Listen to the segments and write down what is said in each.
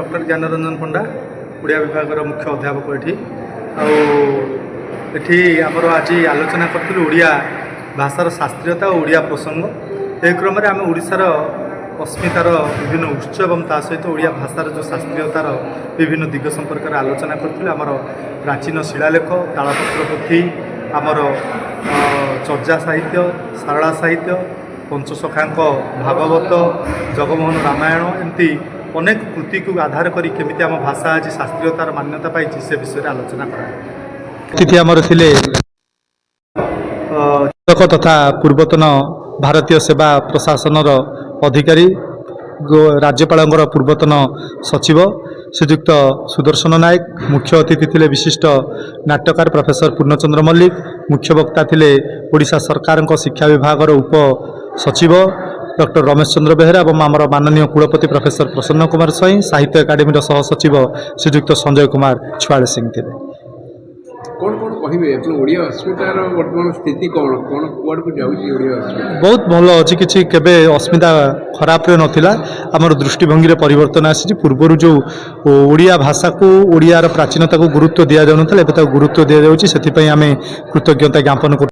Doctor Gyanranjan पंडा ओडिया विभाग मुख्य अध्यापक एठी आमर आज आलोचना करूँ ओडिया भाषार शास्त्रीयता और ओडिया प्रसंग एक क्रम में आम ओडिशार अस्मितार विभिन्न उत्स और ता सहित ओडिया भाषार जो शास्त्रीयतार विभिन्न दिग संपर्क में आलोचना करूँ। आमर प्राचीन शिलालेख तालपत्र पोथी आमर चर्जा साहित्य सारला साहित्य पंचसखांक भागवत जगमोहन रामायण एमती अनेक कृति को आधार करी केमिति आम भाषा आज शास्त्रीयतार मान्यता पाई से विषय आलोचना कर आमर थिले तथा पूर्वतन भारतीय सेवा प्रशासन अधिकारी राज्यपाल पूर्वतन सचिव श्रीजुक्त सुदर्शन नायक मुख्य अतिथि थिले विशिष्ट नाट्यकार प्रोफेसर पूर्णचंद्र मल्लिक मुख्य वक्ता थिले ओडिशा सरकार शिक्षा विभाग उप सचिव डॉक्टर रमेश चंद्र बेहेरा और आमर माननीय कुलपति प्रोफेसर प्रसन्न कुमार स्वाई साहित्य एकाडेमी सह सचिव श्रीजुक्त संजय कुमार छुआड़ सिंह थे। कौन कौन कहे ओडिया अस्मितार वर्तमान स्थिति कौन कौन कुआड़ को जाऊँगी ओडिया अस्मिता बहुत भल अच्छी किसी केवे अस्मिता खराब नाला आमर दृष्टिभंगी परिवर्तन आसी पूर्वर जो ओडिया भाषा को ओडियार प्राचीनता को गुरुत्व दि जाऊना एवं गुरुत्व दि जाऊँगी आम कृतज्ञता ज्ञापन कर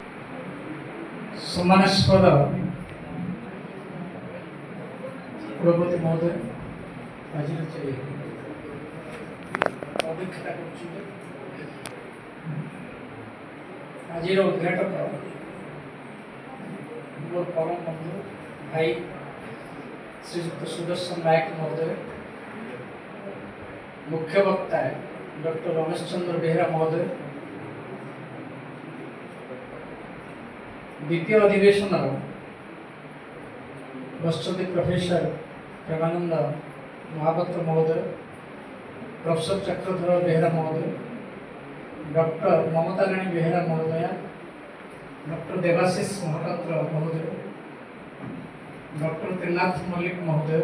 कुलपति महोदय आज उद्घाटक मोर परम बंधु भाई श्रीजुक्त सुदर्शन नायक महोदय मुख्य वक्ता डॉक्टर रमेश चंद्र बेहेरा महोदय द्वितीय अधिवेशन राष्ट्रपति प्रोफेसर प्रेमानंद महापात्र महोदय प्रोफेसर चक्रधर बेहेरा महोदय डॉक्टर ममता रानी बेहेरा महोदया डॉक्टर देवाशीष महापात्र महोदय डॉक्टर त्रिनाथ मल्लिक महोदय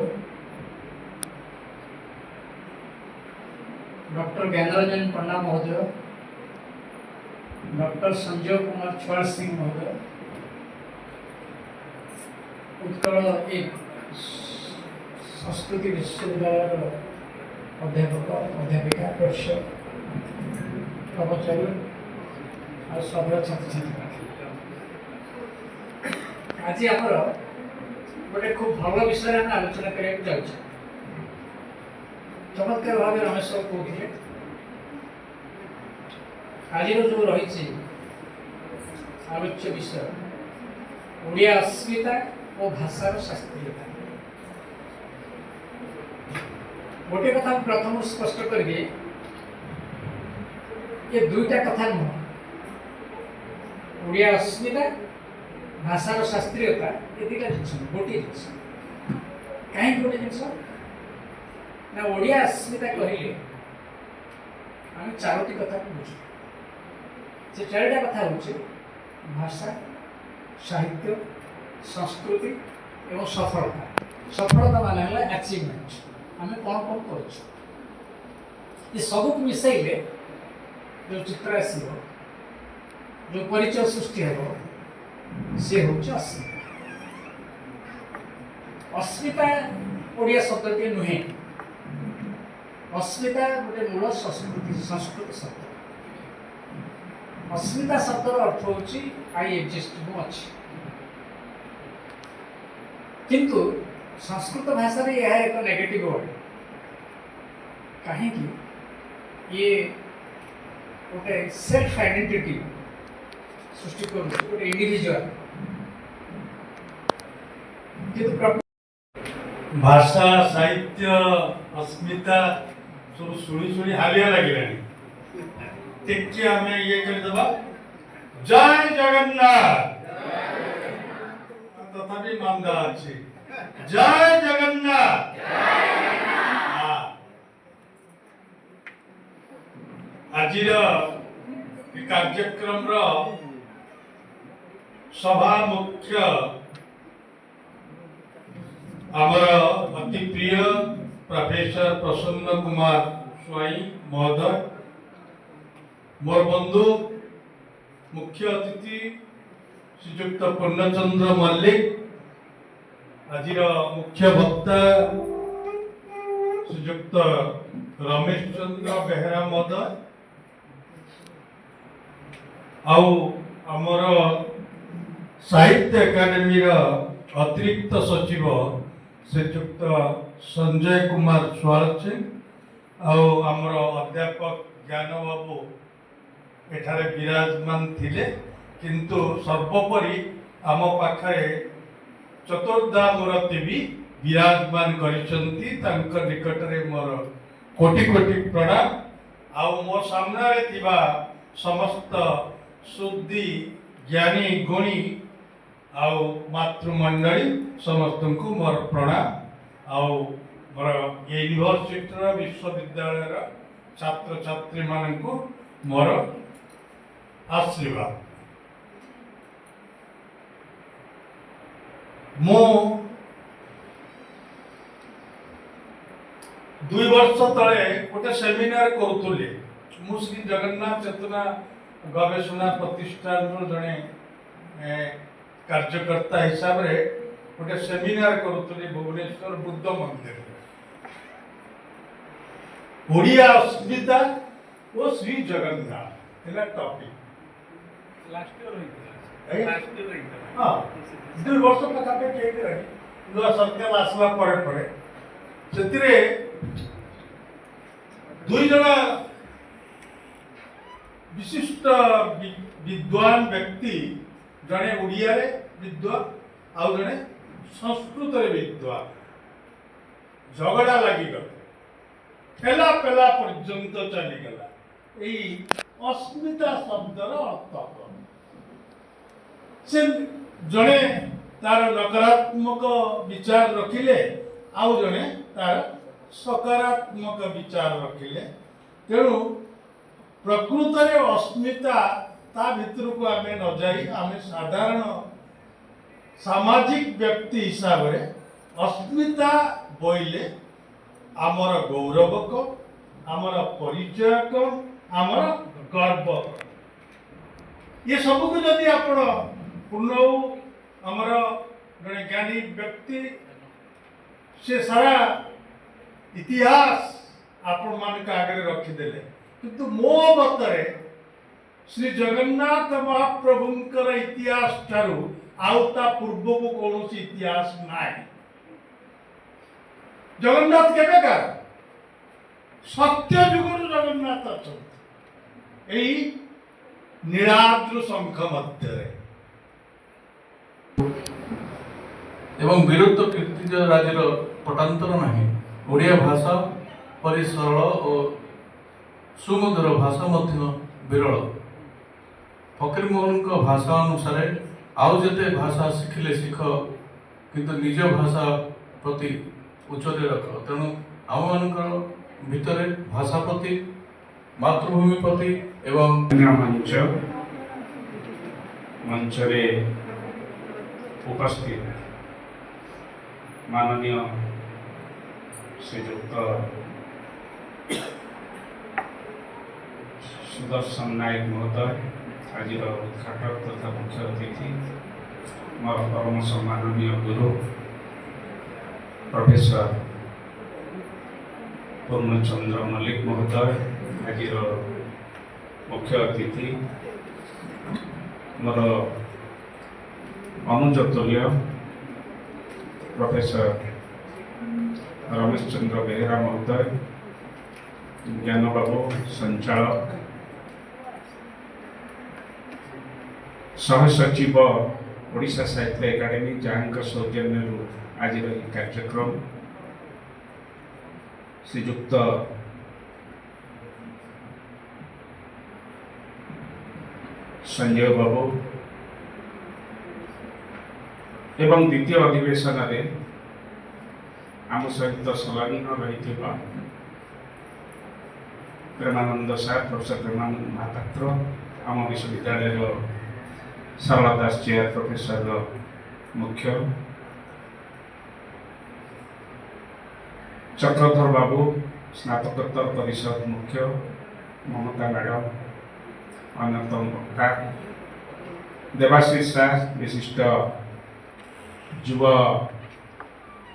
डॉक्टर ज्ञानरंजन पंडा महोदय डॉक्टर संजय कुमार छुआड़ सिंह महोदय उत्कल एक संस्कृति विश्वविद्यालय अध्यापक अध्यापिका प्रोफेसर कर्मचारी और सब छात्र छात्री आज आमर गोटे खूब भल विषय आम आलोचना करने चमत्कार भाव रमेश कहते आज जो रही आलोच्य विषय ओडिया अस्मिता और भाषार शास्त्रीयता गोटे कथा प्रथम स्पष्ट करी ये दुईटा कथा नुह ओडिया अस्मिता भाषार शास्त्रीयता ये दुईटा जिन गोटे जिस कहीं गोटे जिन ना ओडिया अस्मिता कहले आम चारोटी कथा को बुझु से चारिटा कथा हूँ भाषा साहित्य संस्कृति एवं सफलता सफलता मान है अचिवमेंट आम कौन कौन कर सब मिसैले जो चित्र आस जो परिचय सृष्टि हे सी हूँ अस्मिता अस्मिता ओडिया शब्दटी नुहे अस्मिता गोटे मूल संस्कृति संस्कृत शब्द अस्मिता शब्दर अर्थ हूँ आई एक्जिस्ट मु अच्छी किंतु संस्कृत भाषा रे यह एक नेगेटिव वर्ड कहीं ये गोटे सेल्फ आइडेंटिटी सृष्टि कर गोटे इंडिविजुअल भाषा साहित्य अस्मिता सब शुणी शुणी हालिया लगे टिके आम ये करदे जय जगन्नाथ तथापि मामदा अच्छी जय जगन्नाथ आज कार्यक्रम सभा मुख्य आमर अति प्रिय प्रोफेसर प्रसन्न कुमार स्वाई महोदय मोर बंधु मुख्य अतिथि श्रीजुक्त पूर्णचंद्र मल्लिक आज मुख्य वक्ता श्रीजुक्त रमेश चंद्र बेहेरा महोदय आउ आमर साहित्य एकाडेमी अतिरिक्त सचिव श्रीजुक्त संजय कुमार स्वाल सिंह आमर अध्यापक ज्ञान बाबू एठारे विराजमान थिले किंतु सर्वोपरि आम पाखे चतुर्धा मूर्ति भी विराजमान करिसंती तांकर निकटरे मोर कोटि कोटि प्रणाम आउ मो सामने थिबा समस्त शुद्धि ज्ञानी गुणी आउ मातृमंडली समस्त को मोर प्रणाम आउ मोर यूनिवर्सिटी विश्वविद्यालय छात्र छात्री मान को मोर आशीर्वाद मो 2 वर्ष तले गोटे सेमिनार करुली मु श्री जगन्नाथ चेतना गवेषणा प्रतिष्ठान जड़े कार्यकर्ता हिसाब रे गोटे सेमिनार करुली भुवनेश्वर बुद्ध मंदिर ओडिया अस्मिता और श्री जगन्नाथ है टॉपिक हाँ 2 वर्ष पाखापाखि नुआ सरकार आसला परे से दुई जन विशिष्ट विद्वान व्यक्ति जड़े ओडिया रे विद्वान आउ जड़े संस्कृत रे विद्वान झगड़ा लगिगले ठेला पेला पर्यंत चलीगला यही अस्मिता शब्दर अर्थ से जड़े तार नकारात्मक विचार रखिले आउ जड़े तार सकारात्मक विचार रखिले तेणु प्रकृत रे अस्मिता ता भितर को आमे न जाई आमे साधारण सामाजिक व्यक्ति हिसाब रे अस्मिता बोइले आमर गौरव को आमर परिचय को आमर गर्व ये सब को जदि आपण पूर्ण आमर जड़े ज्ञानी व्यक्ति से सारा इतिहास आपण मान आगे रखिदेले किंतु मो मतरे श्री जगन्नाथ महाप्रभुंकर इतिहास ठारू आउता पूर्व को कौन इतिहास नाई जगन्नाथ केबेकार सत्य जुगर जगन्नाथ अच्छा नीलाद्र शंख मध्य एवं विरुद्ध कीर्तिज राज्यर पटांतर नहीं ओडिया भाषा परि सरल और सुमधुर भाषा मध्य विरल फकीर मोहन को भाषा अनुसार आउ जते भाषा शिखिले शिख किंतु निज भाषा प्रति उच्चते रख तेणु आम मान भितर भाषा प्रति मातृभूमि प्रति एवं मंच रे उपस्थित माननीय श्रीजुक्त सुदर्शन नायक महोदय आज उद्घाटक तथा मुख्य अतिथि मोर परम सम्माननीय गुरु प्रोफेसर पूर्णचंद्र मल्लिक महोदय आज मुख्य अतिथि मोर अनुज तुल्य प्रोफेसर रमेश चंद्र बेहेरा महोदय ज्ञान बाबू संचालक सह सचिव ओडिशा साहित्य एकाडेमी जहाँ सौजन्य आज कार्यक्रम श्रीजुक्त संजय बाबू एवं द्वितीय अधिवेशन आम सहित संलग्न रही प्रेमानंद सार प्रोफेसर प्रेमानंद महापात्र आम विश्वविद्यालय सारला दास चेयर प्रोफेसर मुख्य चक्रधर बाबू स्नातकोत्तर परिषद मुख्य ममता मैडम अन्यतम वक्ता देवाशीष शाह विशिष्ट युवा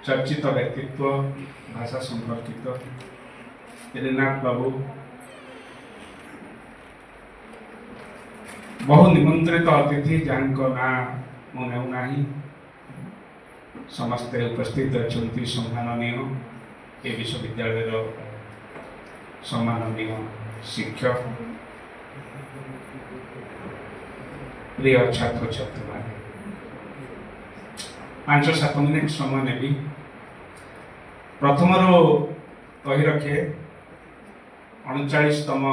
चर्चित व्यक्तित्व भाषा संपर्कित रीनाथ बाबू बहु निमंत्रित अतिथि जानको ना मने नाही समस्ते उपस्थित अच्छा सम्माननीय ए विश्वविद्यालय सम्माननीय शिक्षक प्रिय छात्र छात्री मैंने 5-7 मिनिट समय नेबी प्रथम कही रखे 39तम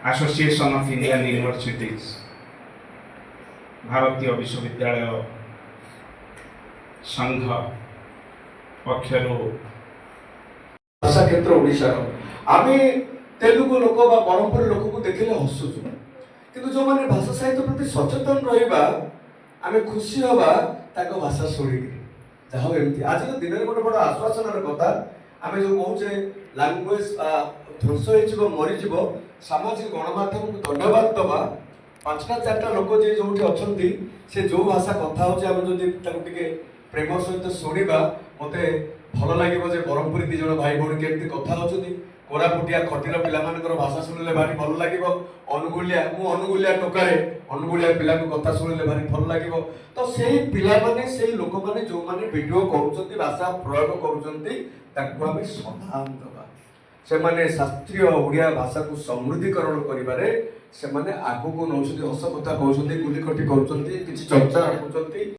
एसोसिएशन ऑफ इंडियन यूनिवर्सिटीज भारतीय विश्वविद्यालय संघ पक्षर भाषा क्षेत्र ओडिशार आम तेलुगु लोक बा ब्रह्मपुर लोक को देखिले हसुचु किंतु जो माने भाषा साहित्य प्रति सचेतन रहिबा आम खुशी हवा ताको भाषा शुणिक जहाँ एमती आज दिन में गोटे बड़ आश्वासन कथा आम जो कहे लांगुएज ध्वंस हो मरीज सामाजिक गणमाध्यम को धन्यवाद दबा 5टा-4टा लोक जे जो अच्छा से जो भाषा कथा होते प्रेम सहित शुणा मत भल लगे ब्रह्मपुरी 2 जन भाई भौणी केमती कथा होती कोरापुटिया खटीर पिलाମାନଙ୍କର भाषा शुणिले भारी भल लगे अनुगुलिया टोकारे अनुगुलिया पिला कथा शुणिले भारी भल लगे तो से पिला माने से लोक माने जो माने वीडियो करूछंती भाषा प्रयोग करूछंती ताको हम सम्मान दबा से माने शास्त्रीय ओडिया भाषा को समृद्धीकरण करिबारे से माने आगु को नौछंती हस कथा कहउछंती गुली कटी करूछंती किछि चर्चा रखुछंती।